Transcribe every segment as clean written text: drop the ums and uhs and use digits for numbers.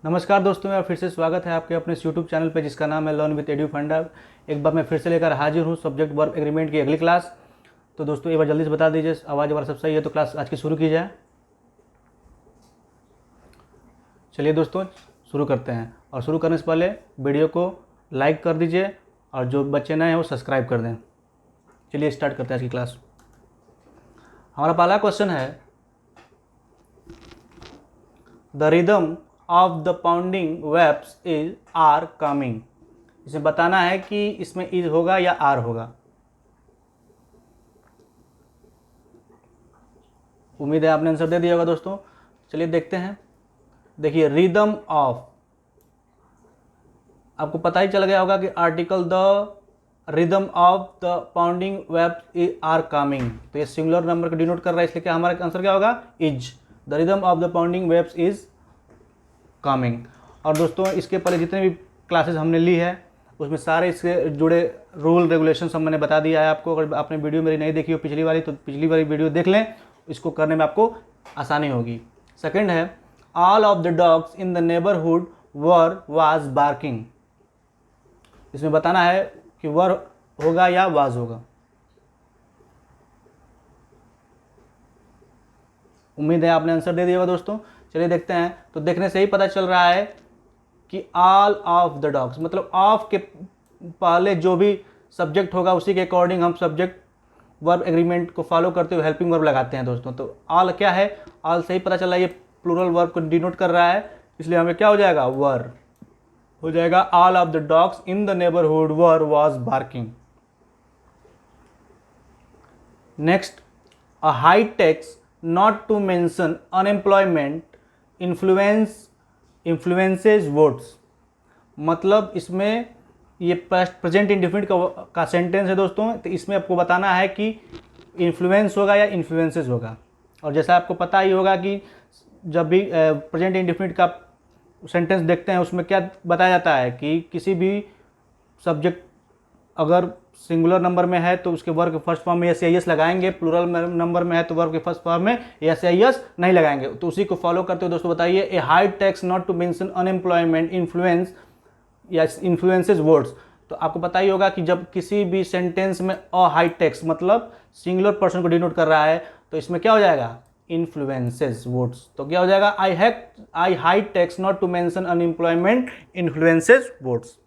नमस्कार दोस्तों, मेरा फिर से स्वागत है आपके अपने यूट्यूब चैनल पे जिसका नाम है लर्न विद एडू फंडा। एक बार मैं फिर से लेकर हाजिर हूँ सब्जेक्ट वर्ब एग्रीमेंट की अगली क्लास। तो दोस्तों एक बार जल्दी से बता दीजिए, आवाज़ हमारा सब सही है तो क्लास आज की शुरू की जाए। चलिए दोस्तों शुरू करते हैं, और शुरू करने से पहले वीडियो को लाइक कर दीजिए और जो बच्चे नए हैं वो सब्सक्राइब कर दें। चलिए स्टार्ट करते हैं आज की क्लास। हमारा पहला क्वेश्चन है, the rhythm of the pounding waves is are coming. इसमें बताना है कि इसमें इज होगा या आर होगा। उम्मीद है आपने आंसर दे दिया होगा दोस्तों। चलिए देखते हैं। देखिए रिदम ऑफ, आपको पता ही चल गया होगा कि article the rhythm of the pounding waves are coming, तो ये सिंगुलर नंबर को डिनोट कर रहा है, इसलिए क्या हमारा आंसर क्या होगा, is. The rhythm of the pounding waves is coming. और दोस्तों इसके पहले जितने भी क्लासेस हमने ली है उसमें सारे इससे जुड़े रूल रेगुलेशन सब मैंने बता दिया है आपको। अगर आपने वीडियो मेरी नहीं देखी हो पिछली वाली, तो पिछली वाली वीडियो देख लें, इसको करने में आपको आसानी होगी। सेकंड है, all of the dogs in the neighbourhood were was barking. इसमें बताना है कि वर होगा या वाज होगा। उम्मीद है आपने आंसर दे दिया होगा दोस्तों। चलिए देखते हैं। तो देखने से ही पता चल रहा है कि ऑल ऑफ द डॉग्स, मतलब ऑफ के पहले जो भी सब्जेक्ट होगा उसी के अकॉर्डिंग हम सब्जेक्ट वर्ब एग्रीमेंट को फॉलो करते हुए हेल्पिंग वर्ब लगाते हैं दोस्तों। तो ऑल क्या है, ऑल से ही पता चल रहा है ये प्लूरल वर्ब को डिनोट कर रहा है, इसलिए हमें क्या हो जाएगा, वर हो जाएगा। All of the dogs in the neighbourhood were was barking. Next, a high taxes not to mention unemployment influences votes. मतलब इसमें ये प्रेजेंट इंडिफिनिट का सेंटेंस है दोस्तों, तो इसमें आपको बताना है कि इन्फ्लुएंस होगा या इन्फ्लुएंसेस होगा। और जैसा आपको पता ही होगा कि जब भी प्रेजेंट इंडिफिनिट का सेंटेंस देखते हैं उसमें क्या बताया जाता है कि किसी भी सब्जेक्ट अगर सिंगुलर नंबर में है तो उसके वर्ब के फर्स्ट फॉर्म में एस आई एस लगाएंगे, प्लूरल नंबर में है तो वर्ब के फर्स्ट फॉर्म में एस आई एस नहीं लगाएंगे। तो उसी को फॉलो करते हुए दोस्तों बताइए, a high tax not to mention unemployment influence या इन्फ्लुएंसेस वर्ड्स। तो आपको पता ही होगा कि जब किसी भी सेंटेंस में अ हाई टैक्स मतलब सिंगुलर पर्सन को डिनोट कर रहा है तो इसमें क्या हो जाएगा, इन्फ्लुएंसेस वर्ड्स। तो क्या हो जाएगा, I high tax not to mention unemployment influences words.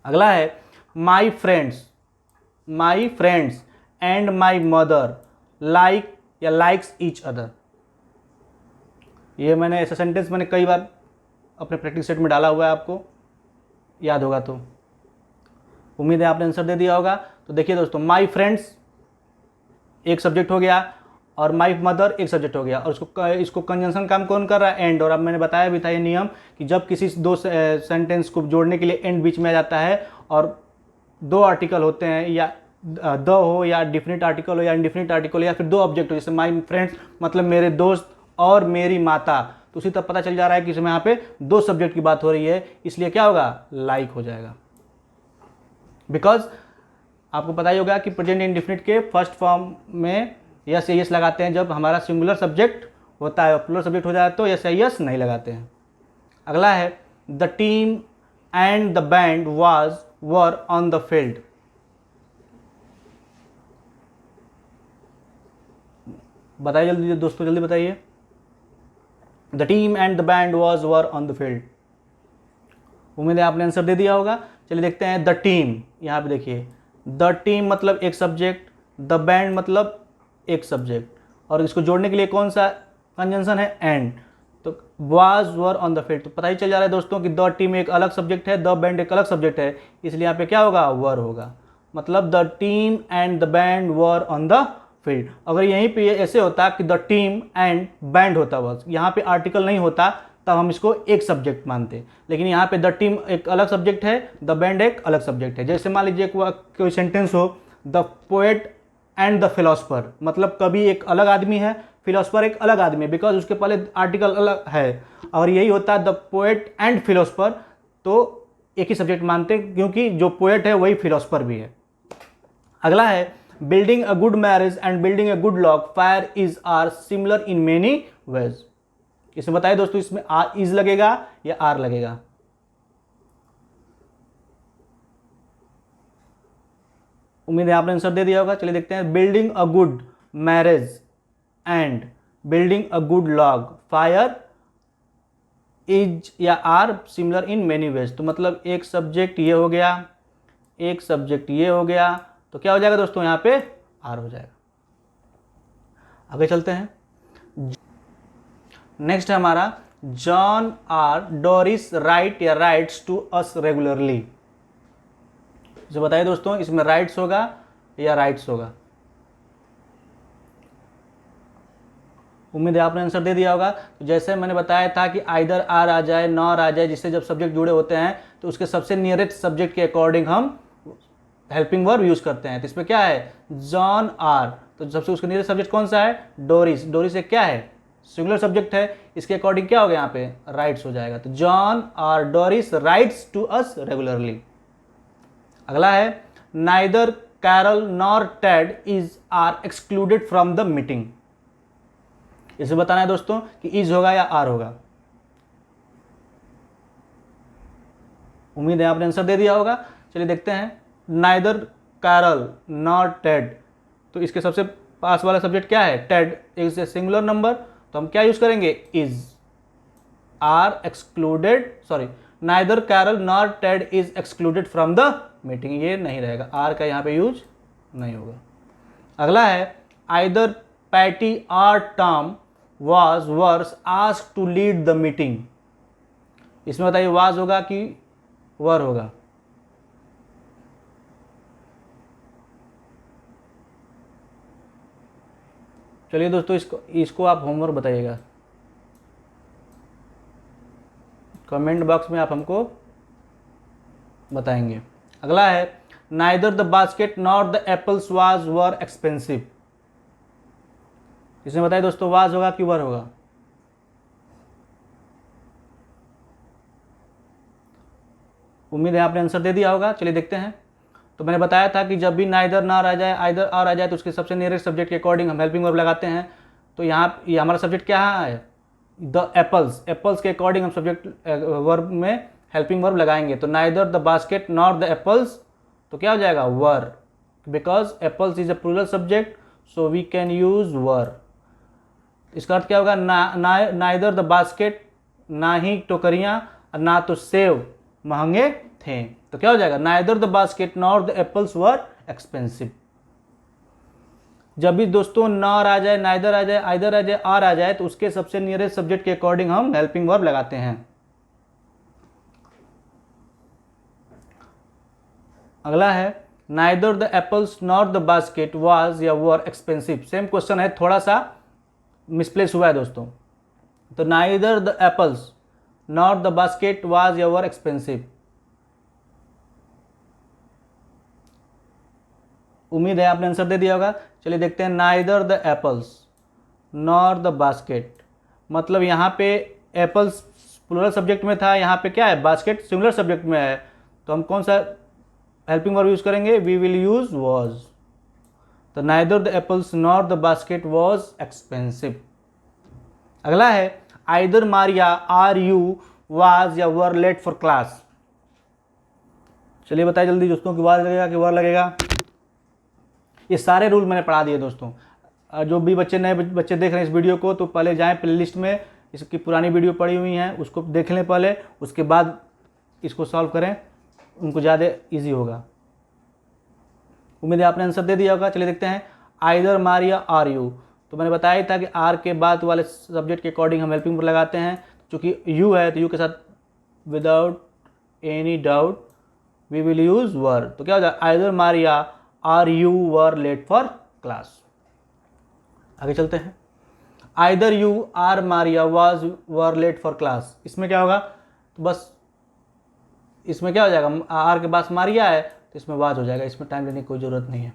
अगला है, my friends and my mother like या लाइक्स ईच अदर। ये मैंने ऐसा सेंटेंस मैंने कई बार अपने प्रैक्टिस सेट में डाला हुआ है, आपको याद होगा तो उम्मीद है आपने आंसर दे दिया होगा। तो देखिए दोस्तों, माई फ्रेंड्स एक सब्जेक्ट हो गया और माई मदर एक सब्जेक्ट हो गया, और इसको कंजंक्शन काम कौन कर रहा है, एंड। और अब मैंने बताया भी था ये नियम कि जब किसी दो सेंटेंस को जोड़ने के लिए एंड बीच में आ जाता है और दो आर्टिकल होते हैं, या द हो या डिफिनिट आर्टिकल हो या इनडिफिनिट आर्टिकल हो या फिर दो ऑब्जेक्ट हो, जैसे माई फ्रेंड्स मतलब मेरे दोस्त और मेरी माता, तो उसी तक पता चल जा रहा है कि इसमें यहाँ पे दो सब्जेक्ट की बात हो रही है, इसलिए क्या होगा, लाइक हो जाएगा। बिकॉज आपको पता ही होगा कि प्रेजेंट इंडिफिनिट के फर्स्ट फॉर्म में यस या यस लगाते हैं जब हमारा सिंगुलर सब्जेक्ट होता है, और प्लूरल सब्जेक्ट हो जाए तो यस या यस नहीं लगाते हैं। अगला है, the team and the band were on the field. बताइए जल्दी दोस्तों, जल्दी बताइए। The team and the band were on the field. उम्मीद है आपने आंसर दे दिया होगा। चलिए देखते हैं, द टीम, यहाँ पे देखिए द टीम मतलब एक सब्जेक्ट, द बैंड मतलब एक सब्जेक्ट, और इसको जोड़ने के लिए कौन सा कंजंक्शन है, एंड। तो was were on the field, तो पता ही चल जा रहा है दोस्तों कि द टीम एक अलग सब्जेक्ट है, द बैंड एक अलग सब्जेक्ट है, इसलिए यहाँ पे क्या होगा, वर होगा। मतलब the team and the band were on the field. अगर यहीं पे ऐसे होता कि द टीम एंड बैंड होता, बस यहाँ पे आर्टिकल नहीं होता, तब हम इसको एक सब्जेक्ट मानते, लेकिन यहाँ पे द टीम एक अलग सब्जेक्ट है, द बैंड एक अलग सब्जेक्ट है। जैसे मान लीजिए कोई सेंटेंस हो, the poet and the philosopher, मतलब कवि एक अलग आदमी है, फिलोसफर एक अलग आदमी है, बिकॉज उसके पहले आर्टिकल अलग है। और यही होता है द पोएट एंड फिलोसफर, तो एक ही सब्जेक्ट मानते हैं क्योंकि जो पोएट है वही फिलोसफर भी है। अगला है, building a good marriage and building a good log fire is are similar in many ways. इसमें बताइए दोस्तों, इसमें इज लगेगा या आर लगेगा? उम्मीद है आपने आंसर दे दिया होगा। चलिए देखते हैं, building a good marriage and building a good log fire is या are similar in many ways. तो मतलब एक सब्जेक्ट ये हो गया, एक सब्जेक्ट ये हो गया, तो क्या हो जाएगा दोस्तों, यहाँ पे आर हो जाएगा। आगे चलते हैं। नेक्स्ट है हमारा, जॉन आर डोरिस राइट या राइट्स टू अस रेगुलरली। जो बताइए दोस्तों, इसमें राइट्स होगा या राइट्स होगा? उम्मीद है आपने आंसर दे दिया होगा। तो जैसे मैंने बताया था कि आइदर आर आ जाए, नॉर आ जाए, जिससे जब सब्जेक्ट जुड़े होते हैं तो उसके सबसे नियरेस्ट सब्जेक्ट के अकॉर्डिंग हम हेल्पिंग वर्ब यूज करते हैं। तो इसमें क्या है, जॉन आर, तो सबसे उसका नियरेस्ट सब्जेक्ट कौन सा है, डोरिस। डोरिस एक क्या है, सिंगुलर सब्जेक्ट है, इसके अकॉर्डिंग क्या हो गया, यहाँ पे राइट्स हो जाएगा। तो John or Doris writes to us regularly. अगला है, neither Carol nor Ted is are excluded from the meeting. इसे बताना है दोस्तों कि इज होगा या आर होगा। उम्मीद है आपने आंसर दे दिया होगा। चलिए देखते हैं, नाइदर कैरल नॉर टेड, तो इसके सबसे पास वाला सब्जेक्ट क्या है, Ted, is a singular number, तो हम क्या यूज करेंगे, is. Are excluded, sorry, neither Carol nor Ted is excluded from the meeting, ये नहीं रहेगा, आर का यहाँ पे यूज नहीं होगा। अगला है, आइदर पैटी और Tom was asked to lead the meeting। इसमें बताइए was होगा कि were होगा? चलिए दोस्तों, इसको आप होमवर्क बताइएगा, कमेंट बॉक्स में आप हमको बताएंगे। अगला है, neither the basket nor the apples was were expensive. इसमें बताइए दोस्तों, वाज होगा कि वर होगा? उम्मीद है आपने आंसर दे दिया होगा। चलिए देखते हैं। तो मैंने बताया था कि जब भी नाइदर ना आ जाए, आइदर और आ जाए, तो उसके सबसे नियरेस्ट सब्जेक्ट के अकॉर्डिंग हम हेल्पिंग वर्ब लगाते हैं। तो यहाँ ये हमारा सब्जेक्ट क्या है, द एप्पल्स। एप्पल्स के अकॉर्डिंग हम सब्जेक्ट वर्ब में हेल्पिंग वर्ब लगाएंगे। तो neither the basket nor the apples, तो क्या हो जाएगा, were, because apples is a plural subject, so we can use were. इसका अर्थ क्या होगा, नाइदर द बास्केट, ना ही टोकरियां, ना तो सेव महंगे थे। तो क्या हो जाएगा, neither the basket nor the apples were expensive. जब भी दोस्तों नॉर आ जाए, नाइदर आ जाए, आइदर आ जाए, आर आ जाए, तो उसके सबसे नियरेस्ट सब्जेक्ट के अकॉर्डिंग हम हेल्पिंग वर्ब लगाते हैं। अगला है, neither the apples nor the basket was या वर एक्सपेंसिव। सेम क्वेश्चन है, थोड़ा सा मिसप्लेस हुआ है दोस्तों। तो neither the apples not the basket was या वर एक्सपेंसिव। उम्मीद है आपने आंसर दे दिया होगा। चलिए देखते हैं, neither the apples nor the basket, मतलब यहाँ पे एप्पल्स प्लूरल सब्जेक्ट में था, यहाँ पे क्या है, बास्केट सिंगुलर सब्जेक्ट में है, तो हम कौन सा हेल्पिंग वर्ब यूज करेंगे, वी विल यूज वॉज। तो neither the apples nor the basket was expensive. अगला है, either Maria or you was या वर लेट फॉर क्लास। चलिए बताइए जल्दी दोस्तों कि वाज लगेगा कि वर लगेगा। ये सारे रूल मैंने पढ़ा दिए दोस्तों। जो भी बच्चे नए बच्चे देख रहे हैं इस वीडियो को, तो पहले जाएं प्लेलिस्ट में, इसकी पुरानी वीडियो पड़ी हुई हैं, उसको देख लें पहले, उसके बाद इसको सॉल्व करें, उनको ज़्यादा इजी होगा। उम्मीद है आपने आंसर दे दिया होगा। चलिए देखते हैं, आइदर मारिया आर यू, तो मैंने बताया ही था कि आर के बाद वाले सब्जेक्ट के अकॉर्डिंग हम हेल्पिंग वर्ब लगाते हैं। चूँकि यू है तो यू के साथ without any doubt we will use were. तो क्या हो जाए, either Maria or you were late for class. आगे चलते हैं, either you or Maria was were late for class. इसमें क्या होगा, तो बस इसमें क्या हो जाएगा, आर के पास मारिया है तो इसमें वाज हो जाएगा, इसमें टाइम लेने की कोई ज़रूरत नहीं है।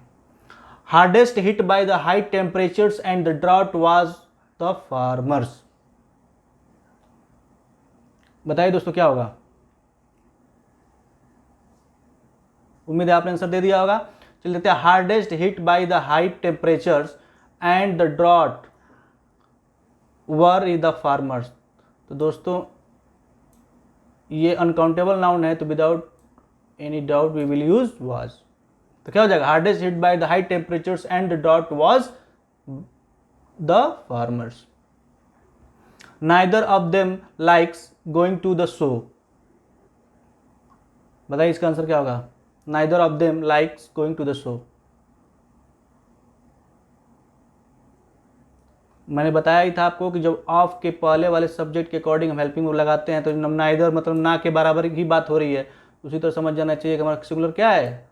Hardest hit by the high temperatures and the drought was the farmers. बताइए दोस्तों क्या होगा। उम्मीद है आपने आंसर दे दिया होगा। चलिए देखते हैं, hardest hit by the high temperatures and the drought were the farmers. तो दोस्तों ये अनकाउंटेबल नाउन है, तो without any doubt we will use was. तो क्या हो जाएगा, hardest hit by the high temperatures and the डॉट was the farmers. Neither of them likes going to the show. बताइए इसका आंसर क्या होगा, neither of them likes going to the show. मैंने बताया ही था आपको कि जब ऑफ के पहले वाले सब्जेक्ट के अकॉर्डिंग हम हेल्पिंग वर्ब लगाते हैं तो नाइदर मतलब ना के बराबर की बात हो रही है, उसी तरह समझ जाना चाहिए कि हमारा सिंगुलर क्या है,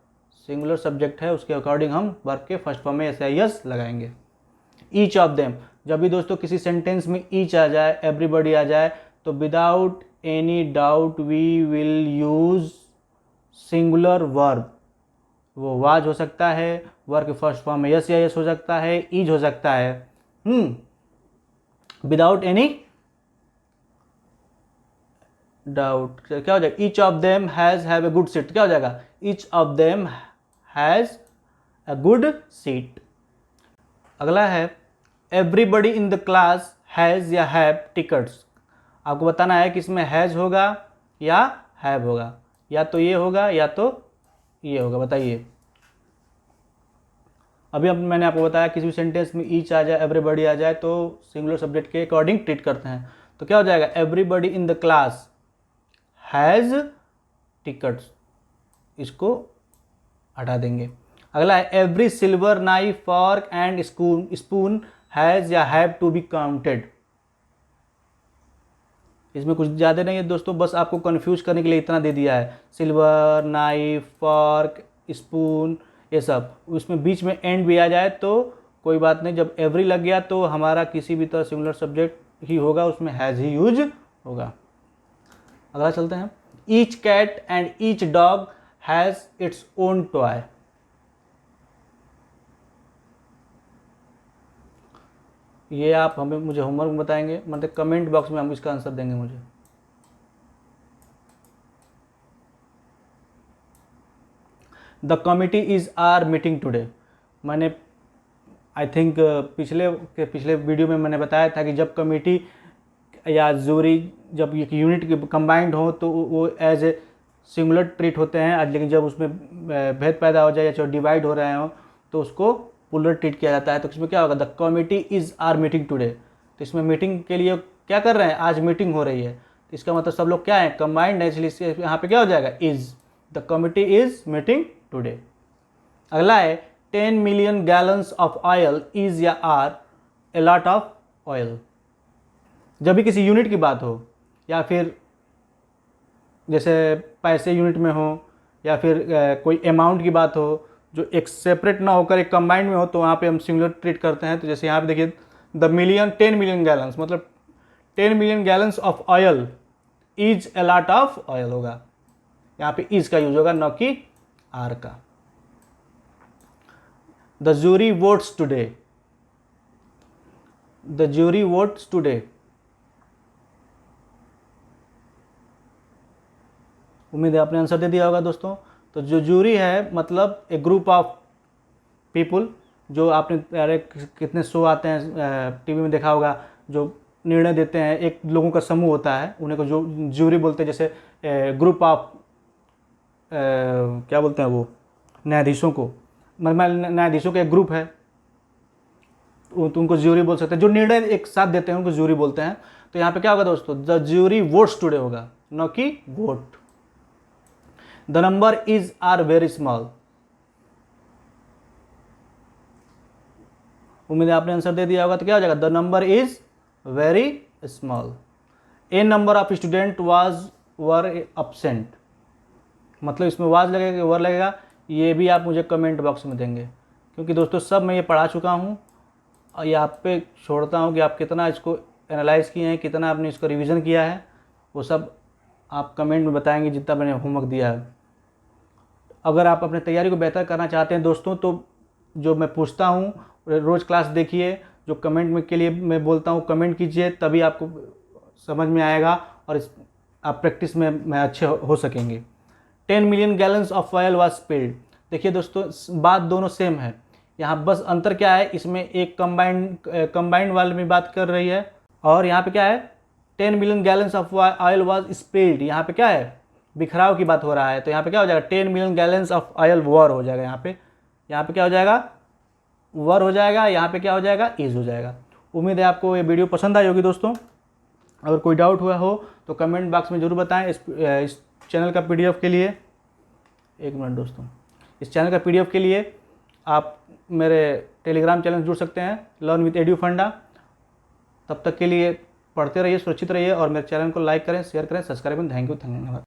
सिंगुलर सब्जेक्ट है, उसके अकॉर्डिंग हम वर्ब के फर्स्ट फॉर्म में एस आई एस लगाएंगे। ईच ऑफ देम, जब भी दोस्तों किसी सेंटेंस में ईच आ जाए, एवरीबॉडी आ जाए, तो without any doubt we will use singular verb. वो वाज हो सकता है, वर्ब के फर्स्ट फॉर्म में यस या यस हो सकता है, ईज हो सकता है। विदाउट एनी डाउट क्या हो जाएगा, each of them has have a good seat. क्या हो जाएगा, each of them has a good seat. अगला है everybody in the class has या हैव टिकट्स। आपको बताना है कि इसमें हैज होगा या हैव होगा, या तो ये होगा या तो ये होगा। बताइए, अभी अब मैंने आपको बताया किसी भी सेंटेंस में ईच आ जाए, एवरीबडी आ जाए तो सिंगुलर सब्जेक्ट के अकॉर्डिंग ट्रीट करते हैं। तो क्या हो जाएगा, everybody in the class has tickets, इसको हटा देंगे। अगला है every silver knife fork and spoon has या हैव टू बी काउंटेड। इसमें कुछ ज़्यादा नहीं है दोस्तों, बस आपको कंफ्यूज करने के लिए इतना दे दिया है, सिल्वर नाइफ फॉर्क स्पून ये सब। उसमें बीच में एंड भी आ जाए तो कोई बात नहीं, जब एवरी लग गया तो हमारा किसी भी तरह सिंगुलर सब्जेक्ट ही होगा, उसमें हैज़ ही यूज होगा। अगला चलते हैं, each cat and each dog has its own toy. ये आप हमें मुझे होमवर्क में बताएंगे, मतलब कमेंट बॉक्स में हम इसका आंसर देंगे मुझे। The committee is are meeting today. मैंने आई थिंक पिछले वीडियो में मैंने बताया था कि जब कमेटी या जूरी जब एक यूनिट कंबाइंड हो तो वो एज ए सिंगुलर ट्रीट होते हैं, लेकिन जब उसमें भेद पैदा हो जाए या डिवाइड हो रहे हो तो उसको पुलर ट्रीट किया जाता है। तो इसमें क्या होगा, the committee is are meeting today. तो इसमें मीटिंग के लिए क्या कर रहे हैं, आज मीटिंग हो रही है, तो इसका मतलब सब लोग क्या है, कंबाइंड है, इसलिए यहाँ पे क्या हो जाएगा, is. The committee is meeting today. अगला है 10 million gallons of oil is या are a lot of oil. जब भी किसी यूनिट की बात हो या फिर जैसे पैसे यूनिट में हो या फिर कोई अमाउंट की बात हो जो एक सेपरेट ना होकर एक कंबाइंड में हो, तो वहाँ पे हम सिंगुलर ट्रीट करते हैं। तो जैसे यहाँ पे देखिए, द मिलियन 10 मिलियन गैलन्स, मतलब 10 million gallons of oil is a lot of oil होगा, यहाँ पे इज का यूज होगा, न कि आर का। The jury votes today, the jury votes today. उम्मीद है आपने आंसर दे दिया होगा दोस्तों। तो जो जूरी है मतलब एक ग्रुप ऑफ पीपुल, जो आपने अरे कितने शो आते हैं टीवी में देखा होगा, जो निर्णय देते हैं, एक लोगों का समूह होता है, उन्हें को जो जूरी बोलते हैं। जैसे ग्रुप ऑफ क्या बोलते हैं वो, न्यायाधीशों को, मतलब न्यायाधीशों का एक ग्रुप है तो उनको ज्यूरी बोल सकते हैं। जो निर्णय एक साथ देते हैं उनको ज्यूरी बोलते हैं। तो यहाँ पे क्या होगा दोस्तों, द ज्यूरी वोट्स टुडे होगा, न कि vote. The number is are very small. उम्मीद है आपने आंसर दे दिया होगा। तो क्या हो जाएगा, the number is very small. A number of student were absent, मतलब इसमें वाज लगेगा, वर लगेगा, ये भी आप मुझे कमेंट बॉक्स में देंगे, क्योंकि दोस्तों सब मैं ये पढ़ा चुका हूँ और ये आप पे छोड़ता हूँ कि आप कितना इसको एनालाइज किए हैं, कितना आपने इसको रिवीजन किया है, वो सब आप कमेंट में बताएंगे जितना मैंने होमवर्क दिया है। अगर आप अपने तैयारी को बेहतर करना चाहते हैं दोस्तों, तो जो मैं पूछता हूँ रोज़ क्लास देखिए, जो कमेंट में के लिए मैं बोलता हूँ कमेंट कीजिए, तभी आपको समझ में आएगा और आप प्रैक्टिस में अच्छे हो सकेंगे। 10 million gallons of oil was spilled. देखिए दोस्तों, बात दोनों सेम है, यहाँ बस अंतर क्या है, इसमें एक कंबाइंड वाले में बात कर रही है और यहाँ पे क्या है, 10 million gallons of oil was spilled, यहाँ पे क्या है, बिखराव की बात हो रहा है, तो यहाँ पे क्या हो जाएगा, 10 मिलियन गैलन्स ऑफ ऑयल वर हो जाएगा, यहाँ पे क्या हो जाएगा, वर हो जाएगा, यहाँ पे क्या हो जाएगा, इज हो जाएगा। उम्मीद है आपको ये वीडियो पसंद आई होगी दोस्तों। अगर कोई डाउट हुआ हो तो कमेंट बॉक्स में ज़रूर बताएं। इस चैनल का PDF के लिए, एक मिनट दोस्तों, इस चैनल का PDF के लिए आप मेरे टेलीग्राम चैनल से जुड़ सकते हैं, लर्न विद एडू फंडा। तब तक के लिए पढ़ते रहिए, सुरक्षित रहिए और मेरे चैनल को लाइक करें, शेयर करें, सब्सक्राइब करें। थैंक यू, धन्यवाद।